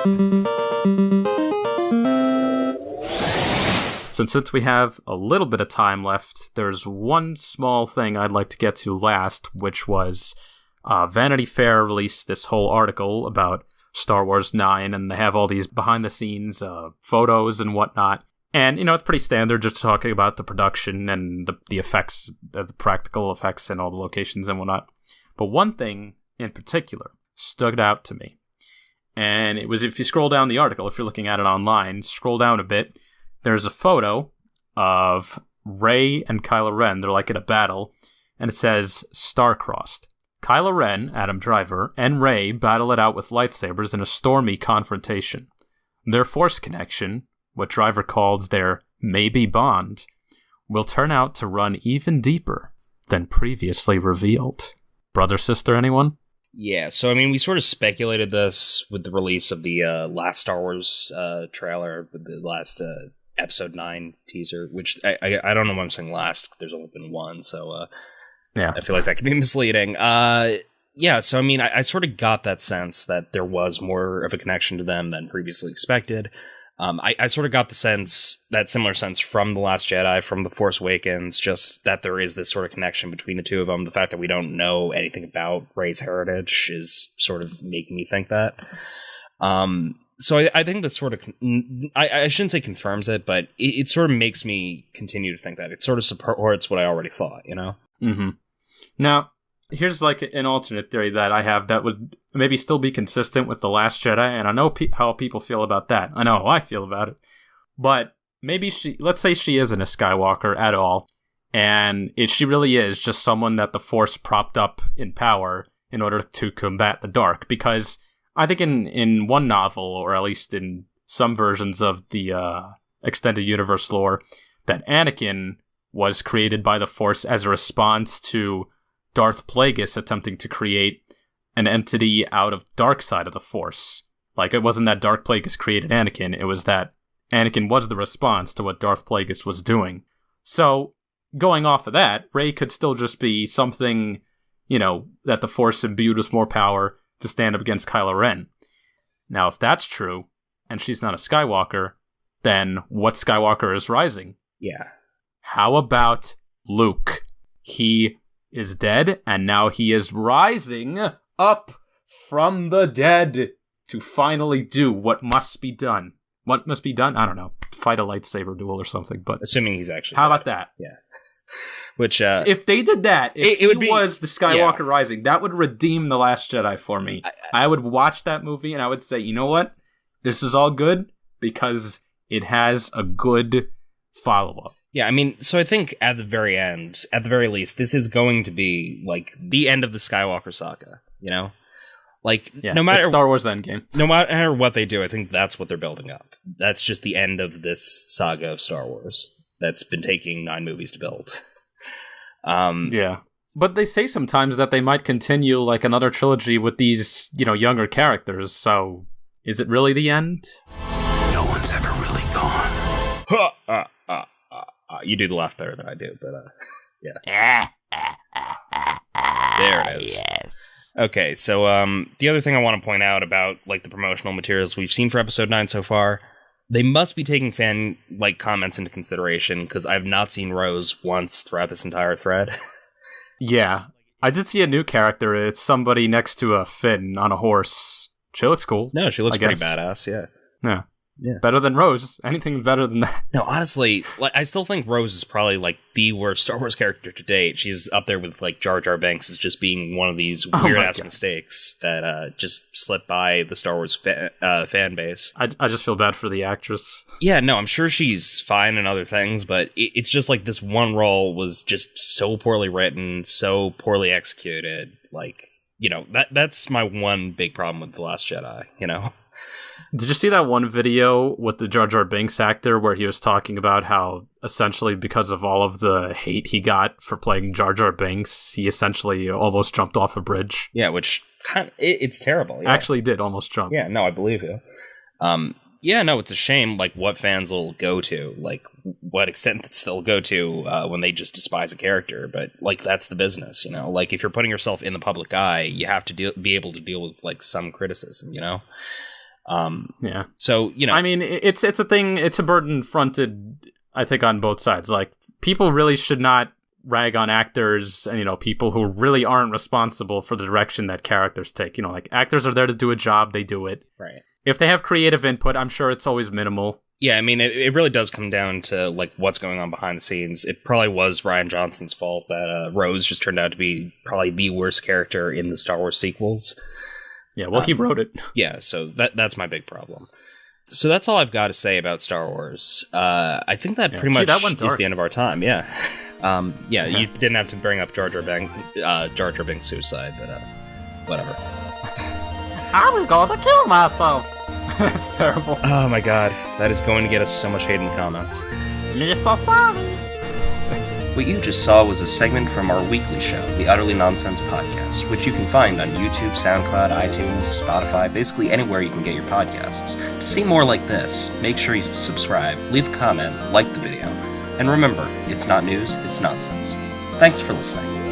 So since we have a little bit of time left, there's one small thing I'd like to get to last, which was Vanity Fair released this whole article about Star Wars 9, and they have all these behind-the-scenes photos and whatnot. And, it's pretty standard, just talking about the production and the effects, the practical effects and all the locations and whatnot. But one thing in particular stood out to me. And it was, if you scroll down the article, if you're looking at it online, scroll down a bit, there's a photo of Rey and Kylo Ren. They're like in a battle, and it says, "Star-crossed. Kylo Ren, Adam Driver, and Rey battle it out with lightsabers in a stormy confrontation. Their force connection, what Driver called their maybe bond, will turn out to run even deeper than previously revealed." Brother, sister, anyone? Yeah, so we sort of speculated this with the release of the last Star Wars trailer, with the last Episode 9 teaser, which I don't know why I'm saying last. There's only been one, so yeah, I feel like that could be misleading. Yeah, so I sort of got that sense that there was more of a connection to them than previously expected. I sort of got that similar sense from The Last Jedi, from The Force Awakens, just that there is this sort of connection between the two of them. The fact that we don't know anything about Rey's heritage is sort of making me think that. So I think this sort of, I shouldn't say confirms it, but it sort of makes me continue to think that. It sort of supports what I already thought, Mm-hmm. Now, here's like an alternate theory that I have that would maybe still be consistent with The Last Jedi, and I know how people feel about that. I know how I feel about it. But maybe let's say she isn't a Skywalker at all, and she really is just someone that the Force propped up in power in order to combat the dark, because I think in one novel, or at least in some versions of the extended universe lore, that Anakin was created by the Force as a response to Darth Plagueis attempting to create an entity out of dark side of the Force. Like, it wasn't that Darth Plagueis created Anakin, it was that Anakin was the response to what Darth Plagueis was doing. So, going off of that, Rey could still just be something, that the Force imbued with more power to stand up against Kylo Ren. Now, if that's true, and she's not a Skywalker, then what Skywalker is rising? Yeah. How about Luke? He is dead, and now he is rising up from the dead to finally do what must be done. What must be done? I don't know. Fight a lightsaber duel or something. But assuming he's actually how dead. about that? Yeah. Which if they did that, if it would be, was the Skywalker Rising, that would redeem The Last Jedi for me. I would watch that movie and I would say, you know what? This is all good because it has a good follow-up. Yeah, so I think at the very least, this is going to be like the end of the Skywalker saga, Like, no matter it's Star Wars Endgame. No matter what they do, I think that's what they're building up. That's just the end of this saga of Star Wars that's been taking 9 movies to build. Yeah. But they say sometimes that they might continue like another trilogy with these, younger characters, so is it really the end? No one's ever really gone. You do the laugh better than I do, but yeah. There it is. Yes. Okay, so the other thing I want to point out about like the promotional materials we've seen for Episode 9 so far, they must be taking fan comments into consideration, because I've not seen Rose once throughout this entire thread. Yeah, I did see a new character. It's somebody next to a Finn on a horse. She looks cool. No, she looks pretty badass. Yeah. Yeah. Better than Rose. Anything better than that. No, honestly, I still think Rose is probably like the worst Star Wars character to date. She's up there with like Jar Jar Binks as just being one of these weird ass mistakes that just slipped by the Star Wars fan base. I just feel bad for the actress. Yeah, no, I'm sure she's fine in other things, but it's just like this one role was just so poorly written, so poorly executed. Like, that's my one big problem with The Last Jedi, Did you see that one video with the Jar Jar Binks actor where he was talking about how essentially because of all of the hate he got for playing Jar Jar Binks, he essentially almost jumped off a bridge? Yeah, which it's terrible. Yeah. Actually did almost jump. Yeah, no, I believe you. Yeah, no, it's a shame like what fans will go to, like what extent they'll go to when they just despise a character, but like that's the business, Like if you're putting yourself in the public eye, you have to be able to deal with like some criticism, Yeah. So, you know, I mean, it's a thing. It's a burden fronted, I think, on both sides. Like, people really should not rag on actors and, you know, people who really aren't responsible for the direction that characters take. You know, like, actors are there to do a job, they do it. right. If they have creative input, I'm sure it's always minimal. Yeah, I mean, it really does come down to, like, what's going on behind the scenes. It probably was Rian Johnson's fault that Rose just turned out to be probably the worst character in the Star Wars sequels. Yeah, well, he wrote it. Yeah, so that's my big problem. So that's all I've got to say about Star Wars. I think that pretty much that went is dark. the end of our time, yeah. You didn't have to bring up Jar Jar Binks' suicide, but whatever. I was going to kill myself. That's terrible. Oh my god, that is going to get us so much hate in the comments. Me so sorry. What you just saw was a segment from our weekly show, the Utterly Nonsense Podcast, which you can find on YouTube, SoundCloud, iTunes, Spotify, basically anywhere you can get your podcasts. To see more like this, make sure you subscribe, leave a comment, like the video, and remember, it's not news, it's nonsense. Thanks for listening.